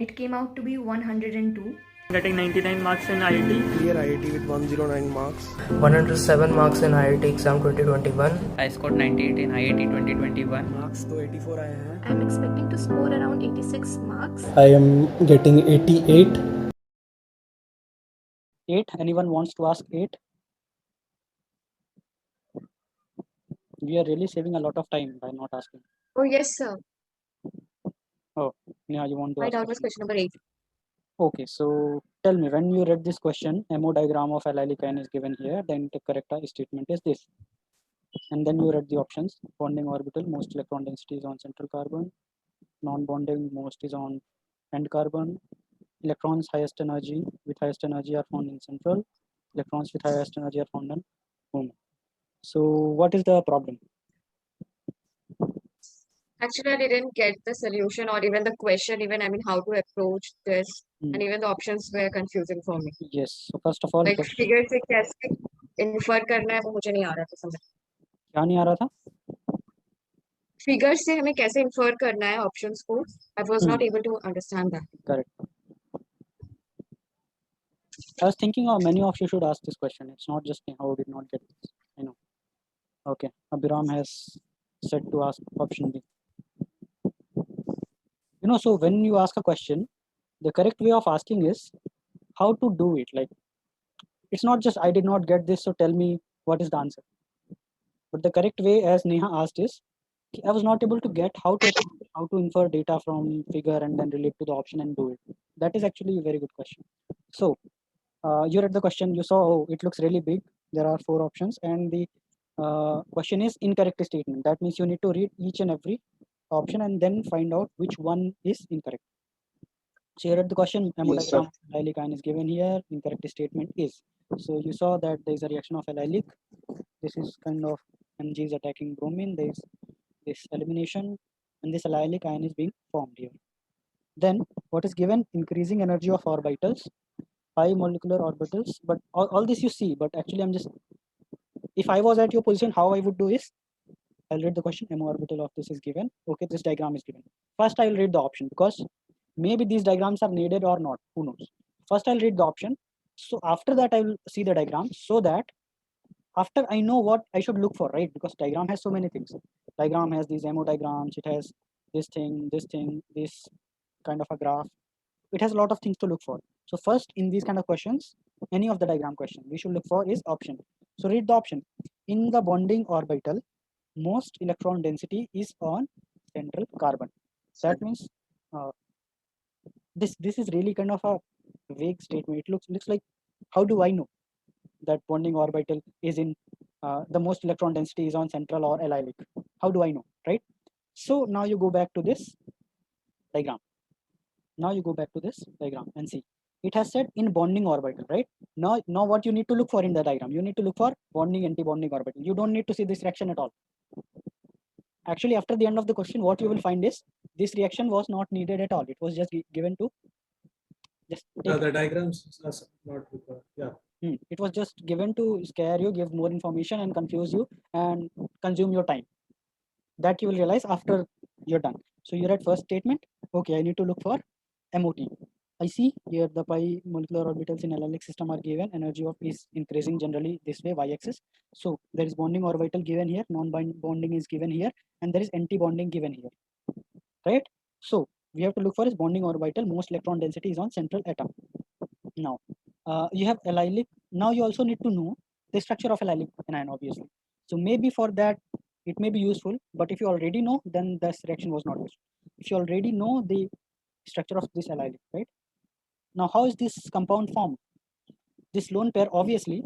It came out to be 102. Getting 99 marks in IIT. Clear IIT with 109 marks. 107 marks in IIT exam 2021. I scored 98 in IIT 2021. Marks तो 84 आए हैं. I'm expecting to score around 86 marks. I am getting 88. 8. Anyone wants to ask 8? We are really saving a lot of time by not asking. Oh, yes, sir. Oh, yeah, you want to My ask doubt was question number 8. Okay, so tell me, when you read this question, MO diagram of allylic ion is given here, then the correct statement is this. And then you read the options. Bonding orbital, most electron density is on central carbon. Non-bonding, most is on end carbon. Electrons highest energy with highest energy are found in central. Electrons with highest energy are found in home. So what is the problem? Actually, I didn't get the solution or even the question, how to approach this. And even the options were confusing for me. Yes, so first of all, Like figure से कैसे infer करना है वो मुझे नहीं आ रहा था समझ. क्या नहीं आ रहा था? Figures से हमें कैसे infer करना है options को. I was not able to understand that. Correct. I was thinking many of you should ask this question. It's not just me how did not get this. I know. Okay, Abhiram has said to ask option B. You know, so when you ask a question, the correct way of asking is how to do it. Like, it's not just I did not get this, so tell me what is the answer. But the correct way, as Neha asked, is I was not able to get how to infer data from figure and then relate to the option and do it. That is actually a very good question. So you read the question, you saw, oh, it looks really big. There are 4 options, and the question is incorrect statement. That means you need to read each and every option and then find out which one is incorrect. So you read the question, diagram allylic ion is given here, incorrect statement is. So you saw that there is a reaction of allylic. This is kind of Mg is attacking bromine. There is this elimination, and this allylic ion is being formed here. Then what is given? Increasing energy of orbitals, high molecular orbitals. But all this you see, but actually I'm just, if I was at your position, how I would do is, I'll read the question, MO orbital of this is given. Okay, this diagram is given. First I'll read the option because maybe these diagrams are needed or not, who knows. First I'll read the option. So after that I will see the diagram, so that after I know what I should look for, right? Because diagram has so many things. Diagram has these MO diagrams, it has this thing, this kind of a graph. It has a lot of things to look for. So first, in these kind of questions, any of the diagram question, we should look for is option. So read the option. In the bonding orbital, most electron density is on central carbon. That means this is really kind of a vague statement. It looks like, how do I know that bonding orbital is in the most electron density is on central or allylic? How do I know, right? So now you go back to this diagram. Now you go back to this diagram and see. It has said in bonding orbital, right? Now what you need to look for in the diagram, you need to look for bonding, anti-bonding orbital. You don't need to see this reaction at all. Actually, after the end of the question, what you will find is this reaction was not needed at all. It was just given to just the diagrams are not required. Yeah. It was just given to scare you, give more information, and confuse you and consume your time. That you will realize after you're done. So you read first statement. Okay, I need to look for MOT. I see here the pi molecular orbitals in allylic system are given. Energy of is increasing generally this way, y-axis. So there is bonding orbital given here, non-bonding is given here, and there is anti-bonding given here, right? So we have to look for is bonding orbital. Most electron density is on central atom. Now you have allylic. Now you also need to know the structure of allylic anion, obviously. So maybe for that it may be useful, but if you already know, then this reaction was not useful. If you already know the structure of this allylic, right? Now how is this compound formed? This lone pair, obviously,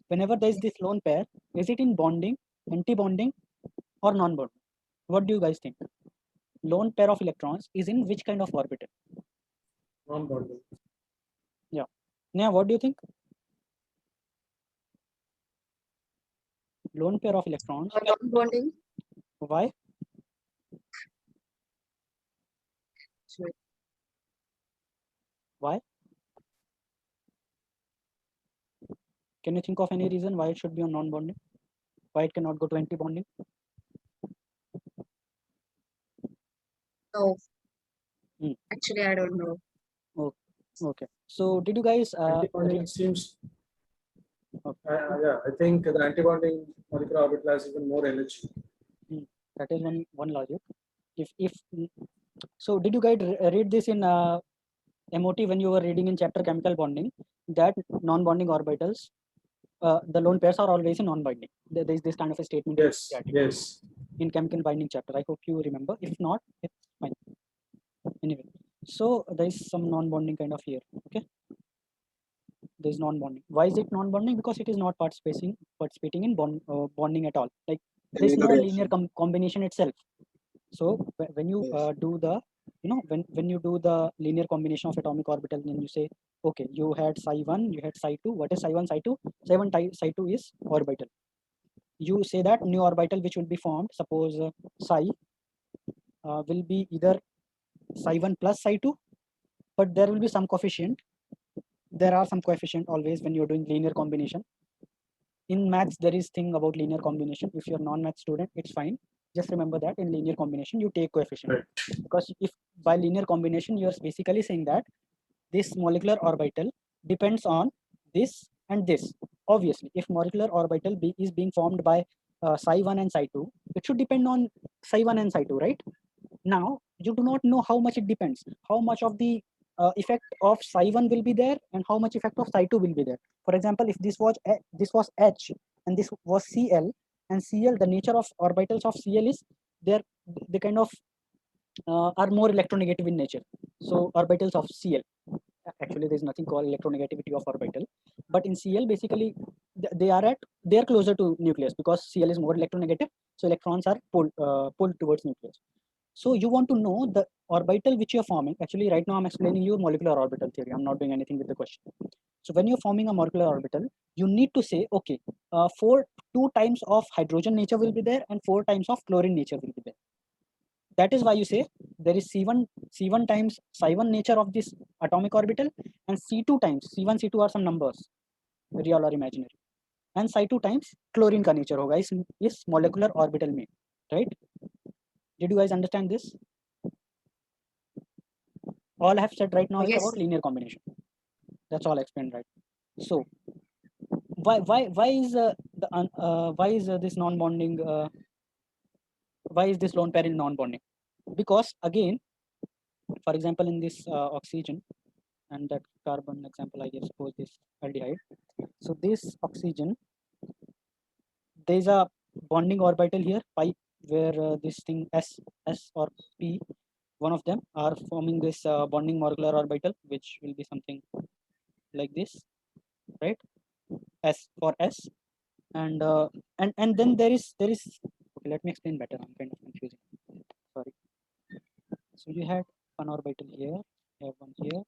whenever there is this lone pair, is it in bonding, anti-bonding, or non-bonding? What do you guys think? Lone pair of electrons is in which kind of orbital? Non-bonding. Yeah. Now, what do you think? Lone pair of electrons. Non-bonding. Why? Sure. Why? Can you think of any reason why it should be on non-bonding? Why it cannot go to anti-bonding? No. Actually, I don't know. Okay. So did you guys Antibonding seems. Yeah, I think the antibonding molecular orbital has even more energy. that is one logic. If so, did you guys read this in MOT when you were reading in chapter chemical bonding that non-bonding orbitals, the lone pairs are always in non-binding. There is this kind of a statement. Yes, in yes. In chemical binding chapter. I hope you remember. If not, it's fine. Anyway, so there is some non-bonding kind of here. Okay, there is non-bonding. Why is it non-bonding? Because it is not participating in bonding at all. Like there is no linear combination itself. So when you do the when you do the linear combination of atomic orbital, then you say, okay, you had psi1, you had psi2. What is psi1, psi2? Psi1 psi2 is orbital. You say that new orbital which will be formed, suppose psi will be either psi1 plus psi2, but there will be some coefficient. There are some coefficient always when you're doing linear combination. In maths, there is thing about linear combination. If you're non-math student, it's fine. Just remember that in linear combination, you take coefficient. Right. Because if by linear combination, you're basically saying that this molecular orbital depends on this and this. Obviously, if molecular orbital is being formed by psi1 and psi2, it should depend on psi1 and psi2, right? Now, you do not know how much it depends. How much of the effect of psi1 will be there and how much effect of psi2 will be there. For example, if this was H and this was Cl, and Cl, the nature of orbitals of Cl is they kind of are more electronegative in nature. So orbitals of Cl, actually there is nothing called electronegativity of orbital, but in Cl basically they are closer to nucleus because Cl is more electronegative, so electrons are pulled towards nucleus. So you want to know the orbital which you're forming. Actually, right now I'm explaining you molecular orbital theory. I'm not doing anything with the question. So when you're forming a molecular orbital, you need to say, okay, 2 times of hydrogen nature will be there and 4 times of chlorine nature will be there. That is why you say there is C1 times psi1 nature of this atomic orbital and C2 times, C1, C2 are some numbers, real or imaginary. And psi2 times chlorine ka nature hoga is molecular orbital में, right? Did you guys understand this? All I have said right now is about linear combination. That's all I explained, right? So why is this non-bonding? Why is this lone pair in non-bonding? Because again, for example, in this oxygen and that carbon example, I just suppose this aldehyde. So this oxygen, there is a bonding orbital here, pi, where this thing S or P, one of them are forming this bonding molecular orbital, which will be something like this, right? S for S, and then there is okay, let me explain better. I'm kind of confusing. Sorry. So you had one orbital here, you have one here.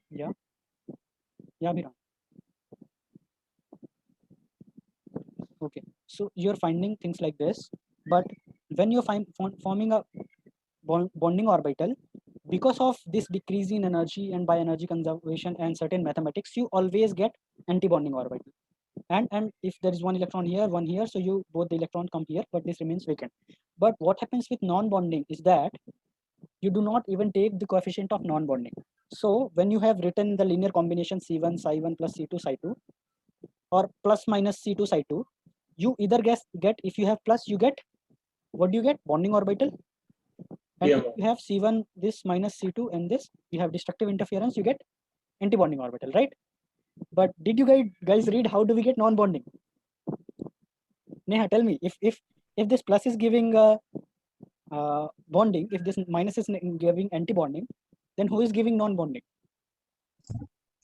Yeah, Biran. Okay, so you're finding things like this, but when you're forming a bonding orbital, because of this decrease in energy and by energy conservation and certain mathematics, you always get anti-bonding orbital. And if there is one electron here, one here, so you both the electron come here, but this remains vacant. But what happens with non-bonding is that you do not even take the coefficient of non-bonding. So when you have written the linear combination C1 psi1 plus C2 psi2 or plus minus C2 psi2, you either get if you have plus, you get, what do you get? Bonding orbital. And if you have C1 this minus C2 and this, you have destructive interference, you get anti-bonding orbital, right? But did you guys read how do we get non-bonding? Neha, tell me, if this plus is giving bonding, if this minus is giving anti-bonding, then who is giving non-bonding?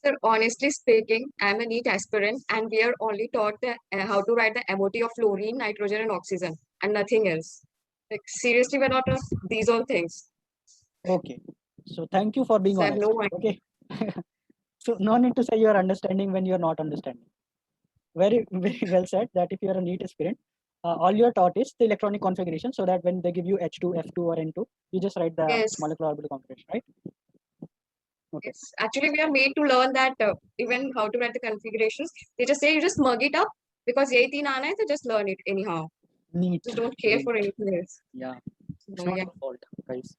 Sir, honestly speaking, I'm a NEET aspirant and we are only taught how to write the MOT of fluorine, nitrogen and oxygen and nothing else. Like seriously, we're not taught these all things. Okay, so thank you for being So I have honest. no idea. Okay, so no need to say you are understanding when you are not understanding. Very well said that if you are a NEET aspirant, all you are taught is the electronic configuration, so that when they give you H2, F2 or N2, you just write the Yes. molecular orbital configuration, right? Okay. Yes. Actually, we are made to learn that even how to write the configurations. They just say you just mug it up because yehi teen aana hai, so just learn it anyhow. NEET. Just don't care for anything else. Yeah, it's So, not yeah. your fault, guys.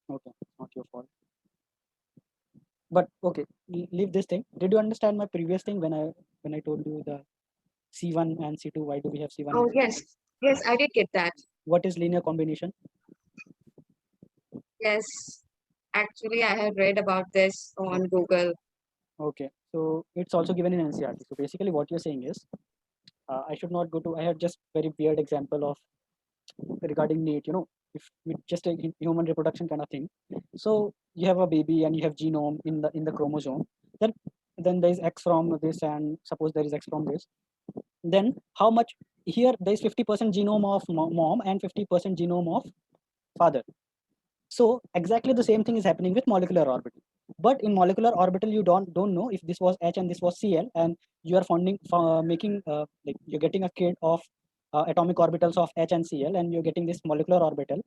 Okay, not your your fault. But okay, leave this thing. Did you understand my previous thing when I told you the C1 and C2? Why do we have C1? Oh, and C2? yes. Yes, I did get that. What is linear combination? Yes. Actually, I had read about this on Google. Okay, so it's also given in NCERT. So basically, what you're saying is, I should not go to. I had just very weird example of regarding NEET. You know, if with just a human reproduction kind of thing. So you have a baby and you have genome in the chromosome. Then there is X from this, and suppose there is X from this. Then how much here there is 50% genome of mom and 50% genome of father. So exactly the same thing is happening with molecular orbital. But in molecular orbital, you don't know if this was H and this was Cl, and you are making like you're getting a kid of atomic orbitals of H and Cl, and you're getting this molecular orbital.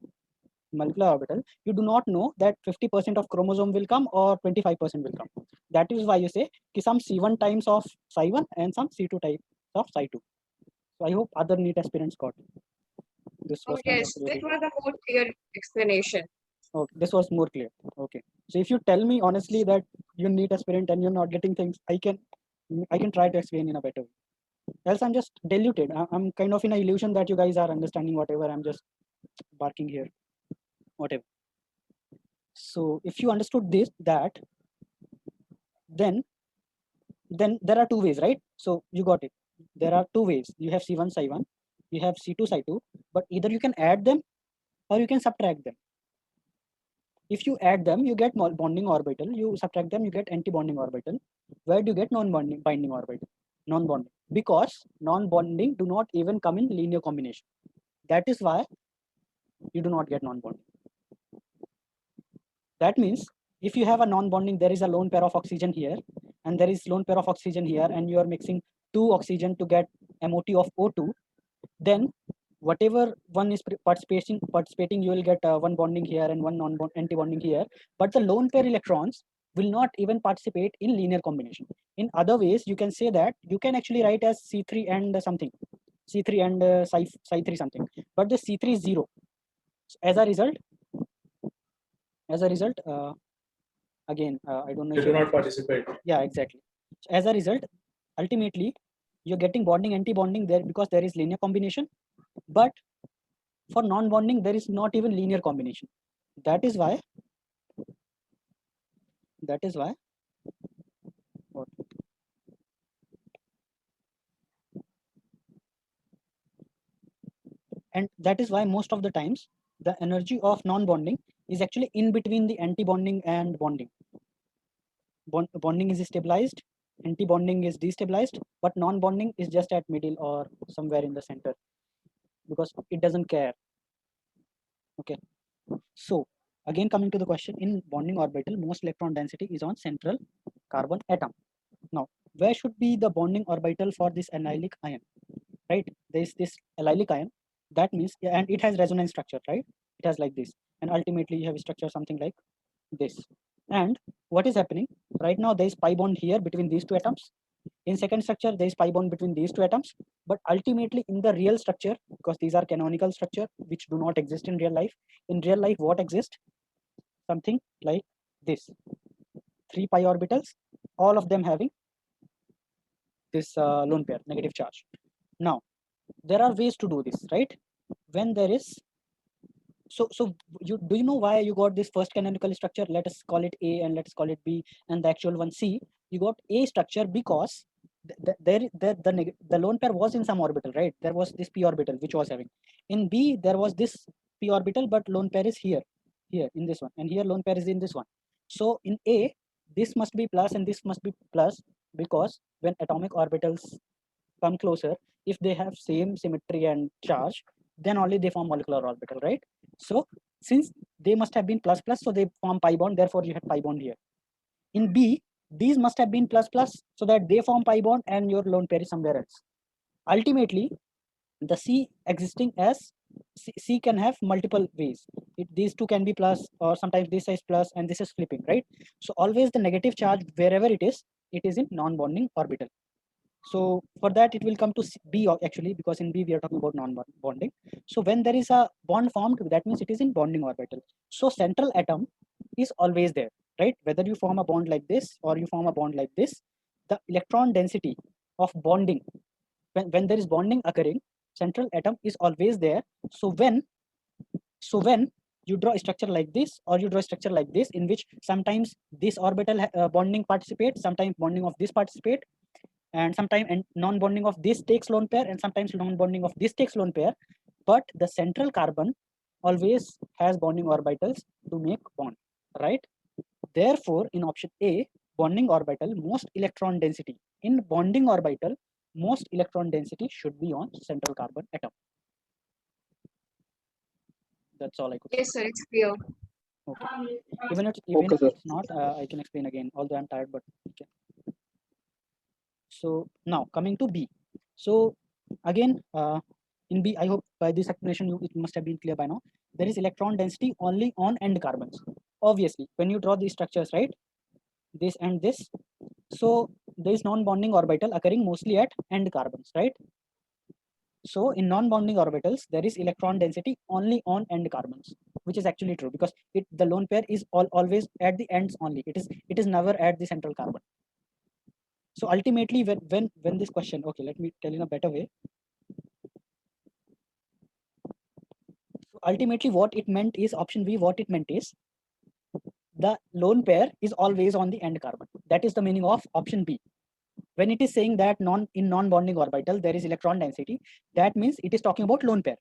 You do not know that 50% of chromosome will come or 25% will come. That is why you say some C1 times of Psi1 and some C2 types of Psi2. So I hope other NEET aspirants got it. This Oh, was kind of yes. really That was a more clear explanation. okay. This was more clear. Okay. So if you tell me honestly that you NEET aspirant and you're not getting things, I can try to explain in a better way. Else I'm just diluted. I'm kind of in an illusion that you guys are understanding whatever I'm just barking here. Whatever. So if you understood that, then there are two ways, right? So you got it. There are two ways. You have C1 Psi1, you have C2 Psi2, but either you can add them or you can subtract them. If you add them, you get bonding orbital. You subtract them, you get anti-bonding orbital. Where do you get non-bonding orbital? Non-bonding. Because non-bonding do not even come in linear combination. That is why you do not get non-bonding. That means if you have a non-bonding, there is a lone pair of oxygen here, and there is lone pair of oxygen here, and you are mixing 2 oxygen to get MOT of O2, then whatever one is participating, you will get one bonding here and one anti-bonding here. But the lone pair electrons will not even participate in linear combination. In other ways, you can say that you can actually write as C3 and something, C3 and Psi3 something, but the C3 is 0. So as a result, again, I don't know They if do you not participate. yeah, exactly. So as a result, ultimately, you're getting bonding, anti-bonding there because there is linear combination. But for non-bonding, there is not even linear combination. That is why. What? And that is why most of the times the energy of non-bonding is actually in between the anti-bonding and bonding. Bonding is stabilized, anti-bonding is destabilized, but non-bonding is just at middle or somewhere in the center because it doesn't care. Okay. So again, coming to the question, in bonding orbital, most electron density is on central carbon atom. Now, where should be the bonding orbital for this allylic ion? Right? There is this allylic ion. That means, and it has resonance structure, right? It has like this, and ultimately you have a structure something like this. And what is happening right now? There is pi bond here between these two atoms. In second structure, there is pi bond between these two atoms. But ultimately, in the real structure, because these are canonical structure which do not exist in real life. In real life, what exists? Something like this: 3 pi orbitals, all of them having this lone pair negative charge. Now, there are ways to do this, right? When there is so do you know why you got this first canonical structure? Let us call it A and let's call it B, and the actual one C. You got A structure because the lone pair was in some orbital, right? There was this p orbital which was having. In B there was this p orbital, but lone pair is here in this one, and here lone pair is in this one. So in A, this must be plus and this must be plus, because when atomic orbitals come closer, if they have same symmetry and charge, then only they form molecular orbital, right? So since they must have been plus plus, so they form pi bond, therefore you had pi bond here. In B, these must have been plus plus, so that they form pi bond and your lone pair is somewhere else. Ultimately, the C existing as C can have multiple ways. These two can be plus, or sometimes this is plus and this is flipping, right? So always the negative charge, wherever it is in non-bonding orbital. So for that, it will come to B actually, because in B we are talking about non-bonding. So when there is a bond formed, that means it is in bonding orbital. So central atom is always there, right? Whether you form a bond like this or you form a bond like this, the electron density of bonding, when there is bonding occurring, central atom is always there. So when you draw a structure like this or you draw a structure like this, in which sometimes this orbital bonding participates, sometimes bonding of this participate, and sometimes non-bonding of this takes lone pair, and sometimes non-bonding of this takes lone pair, but the central carbon always has bonding orbitals to make bond, right? Therefore, in option A, bonding orbital, most electron density. In bonding orbital, most electron density should be on central carbon atom. That's all I could say. Yes, sir, it's clear. Okay. Even if Okay, it's not, I can explain again, although I'm tired, but okay. So now coming to B. So again, in B, I hope by this explanation it must have been clear by now. There is electron density only on end carbons. Obviously, when you draw these structures, right, this and this, so there is non-bonding orbital occurring mostly at end carbons, right? So in non-bonding orbitals, there is electron density only on end carbons, which is actually true because the lone pair is always at the ends only. It is never at the central carbon. So ultimately, when this question, okay, let me tell in a better way. So ultimately, what it meant is option B. What it meant is the lone pair is always on the end carbon. That is the meaning of option B. When it is saying that in non-bonding orbital there is electron density, that means it is talking about lone pair,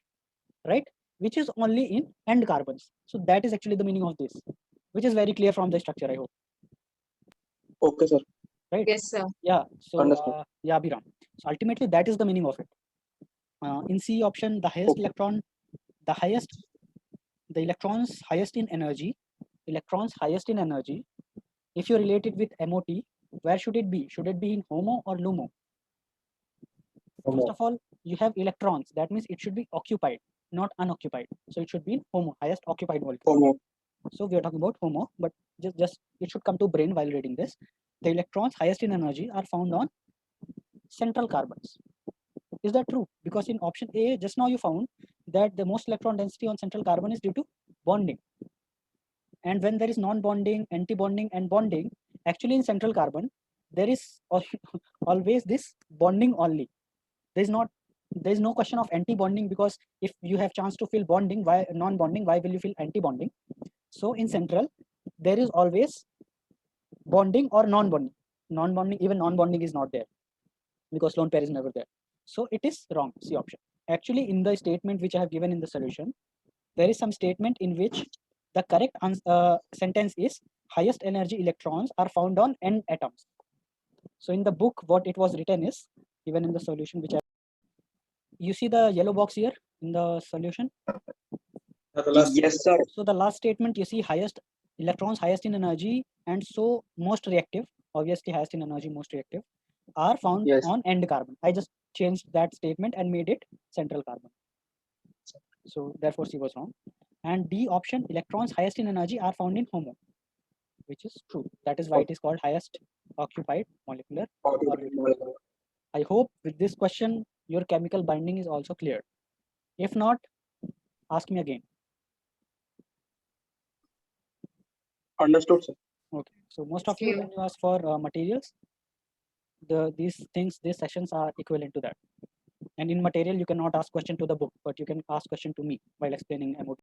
right? Which is only in end carbons. So that is actually the meaning of this, which is very clear from the structure, I hope. Okay, sir. Right? Yes, sir. Yeah. So Understood. yeah, Abhiram. So ultimately, that is the meaning of it. In C option, the highest electron, the electrons highest in energy, if you relate it with MOT, where should it be? Should it be in HOMO or LUMO? First of all, you have electrons. That means it should be occupied, not unoccupied. So it should be in HOMO, highest occupied molecule. HOMO. So we are talking about HOMO, but just it should come to brain while reading this. The electrons highest in energy are found on central carbons. Is that true? Because in option A, just now you found that the most electron density on central carbon is due to bonding. And when there is non-bonding, anti-bonding, and bonding, actually in central carbon, there is always this bonding only. There is no question of anti-bonding, because if you have chance to feel bonding, why non-bonding? Why will you feel anti-bonding? So in central, there is always bonding or non-bonding. Non-bonding, even non-bonding is not there because lone pair is never there. So it is wrong, C option. Actually, in the statement which I have given in the solution, there is some statement in which the correct sentence is highest energy electrons are found on end atoms. So in the book, what it was written is, even in the solution which you see the yellow box here in the solution. Yes, sir. So the last statement, you see highest electrons, highest in energy, and so most reactive, obviously highest in energy, most reactive, are found on end carbon. I just changed that statement and made it central carbon. So therefore C was wrong. And D option, electrons highest in energy are found in HOMO, which is true. That is why it is called highest occupied molecular orbital. I hope with this question, your chemical binding is also clear. If not, ask me again. Understood, sir. Okay. So most of you, when you ask for materials, these sessions are equivalent to that. And in material, you cannot ask question to the book, but you can ask question to me while explaining MOT.